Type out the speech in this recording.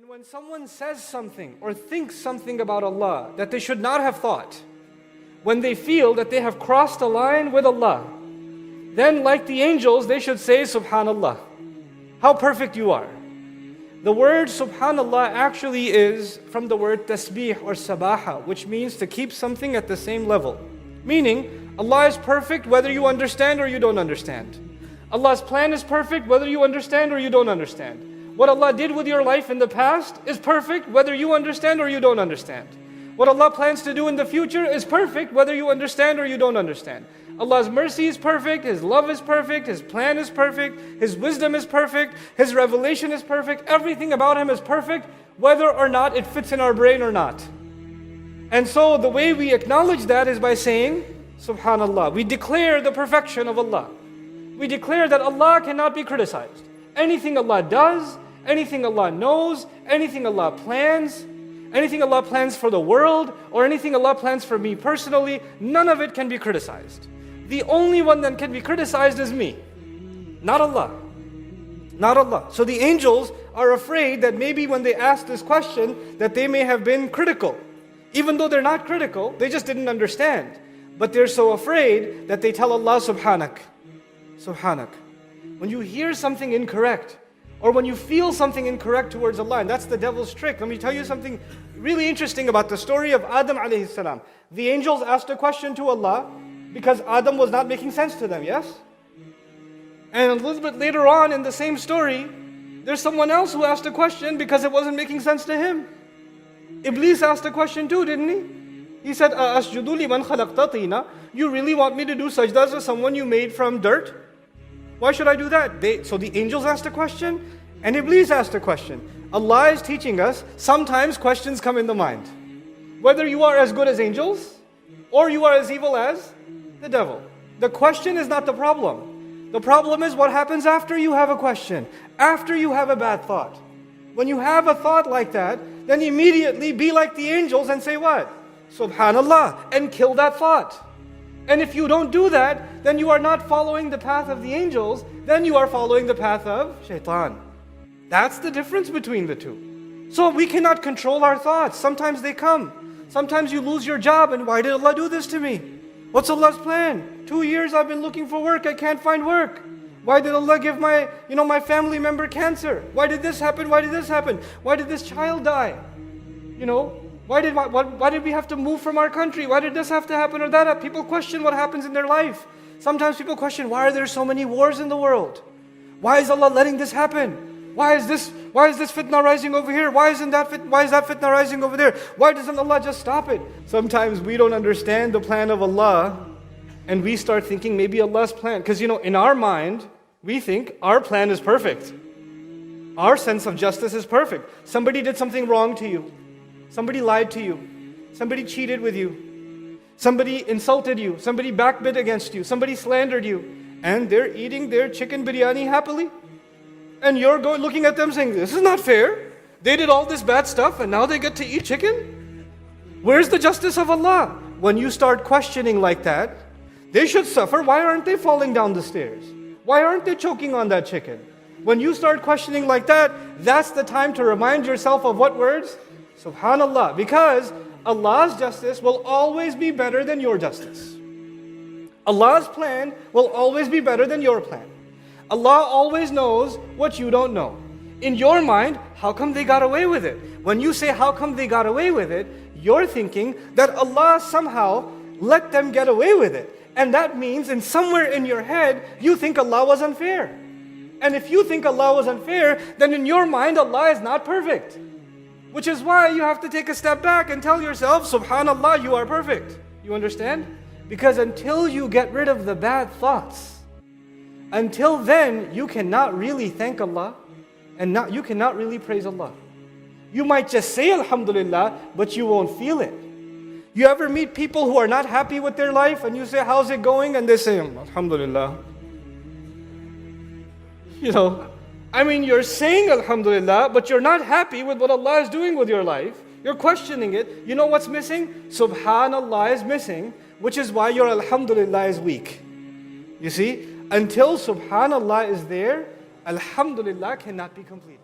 And when someone says something or thinks something about Allah that they should not have thought, when they feel that they have crossed a line with Allah, then like the angels, they should say, Subhanallah, how perfect you are. The word Subhanallah actually is from the word tasbih or sabaha, which means to keep something at the same level. Meaning, Allah is perfect whether you understand or you don't understand. Allah's plan is perfect whether you understand or you don't understand. What Allah did with your life in the past is perfect whether you understand or you don't understand. What Allah plans to do in the future is perfect whether you understand or you don't understand. Allah's mercy is perfect, His love is perfect, His plan is perfect, His wisdom is perfect, His revelation is perfect, everything about Him is perfect, whether or not it fits in our brain or not. And so the way we acknowledge that is by saying, Subhanallah. We declare the perfection of Allah. We declare that Allah cannot be criticized. Anything Allah does, anything Allah knows, anything Allah plans for the world, or anything Allah plans for me personally, none of it can be criticized. The only one that can be criticized is me, not Allah. Not Allah. So the angels are afraid that maybe when they ask this question, that they may have been critical. Even though they're not critical, they just didn't understand. But they're so afraid that they tell Allah, Subhanak. Subhanak. When you hear something incorrect, or when you feel something incorrect towards Allah, and that's the devil's trick. Let me tell you something really interesting about the story of Adam alayhi salam. The angels asked a question to Allah because Adam was not making sense to them, yes? And a little bit later on in the same story, there's someone else who asked a question because it wasn't making sense to him. Iblis asked a question too, didn't he? He said, "Asjudu liman khalaqta tina?" You really want me to do sajdas to someone you made from dirt? Why should I do that? So the angels asked a question, and Iblis asked a question. Allah is teaching us, sometimes questions come in the mind. Whether you are as good as angels, or you are as evil as the devil. The question is not the problem. The problem is what happens after you have a question, after you have a bad thought. When you have a thought like that, then immediately be like the angels and say what? Subhanallah, and kill that thought. And if you don't do that, then you are not following the path of the angels, then you are following the path of shaitan. That's the difference between the two. So we cannot control our thoughts. Sometimes they come. Sometimes you lose your job, and why did Allah do this to me? What's Allah's plan? 2 years I've been looking for work, I can't find work. Why did Allah give my family member cancer? Why did this happen? Why did this happen? Why did this child die? Why did we have to move from our country? Why did this have to happen or that happen? People question what happens in their life. Sometimes people question, why are there so many wars in the world? Why is Allah letting this happen? Why is this fitna rising over here? Why is that fitna rising over there? Why doesn't Allah just stop it? Sometimes we don't understand the plan of Allah, and we start thinking maybe Allah's plan. Because in our mind, we think our plan is perfect. Our sense of justice is perfect. Somebody did something wrong to you. Somebody lied to you. Somebody cheated with you. Somebody insulted you. Somebody backbit against you. Somebody slandered you. And they're eating their chicken biryani happily. And you're looking at them saying, this is not fair. They did all this bad stuff and now they get to eat chicken? Where's the justice of Allah? When you start questioning like that, they should suffer. Why aren't they falling down the stairs? Why aren't they choking on that chicken? When you start questioning like that, that's the time to remind yourself of what words? Subhanallah, because Allah's justice will always be better than your justice. Allah's plan will always be better than your plan. Allah always knows what you don't know. In your mind, how come they got away with it? When you say, how come they got away with it, you're thinking that Allah somehow let them get away with it. And that means, somewhere in your head, you think Allah was unfair. And if you think Allah was unfair, then in your mind, Allah is not perfect. Which is why you have to take a step back and tell yourself, Subhanallah, you are perfect. You understand? Because until you get rid of the bad thoughts, until then, you cannot really thank Allah, and you cannot really praise Allah. You might just say Alhamdulillah, but you won't feel it. You ever meet people who are not happy with their life, and you say, how's it going? And they say, Alhamdulillah. You're saying Alhamdulillah, but you're not happy with what Allah is doing with your life. You're questioning it. You know what's missing? Subhanallah is missing, which is why your Alhamdulillah is weak. You see, until Subhanallah is there, Alhamdulillah cannot be completed.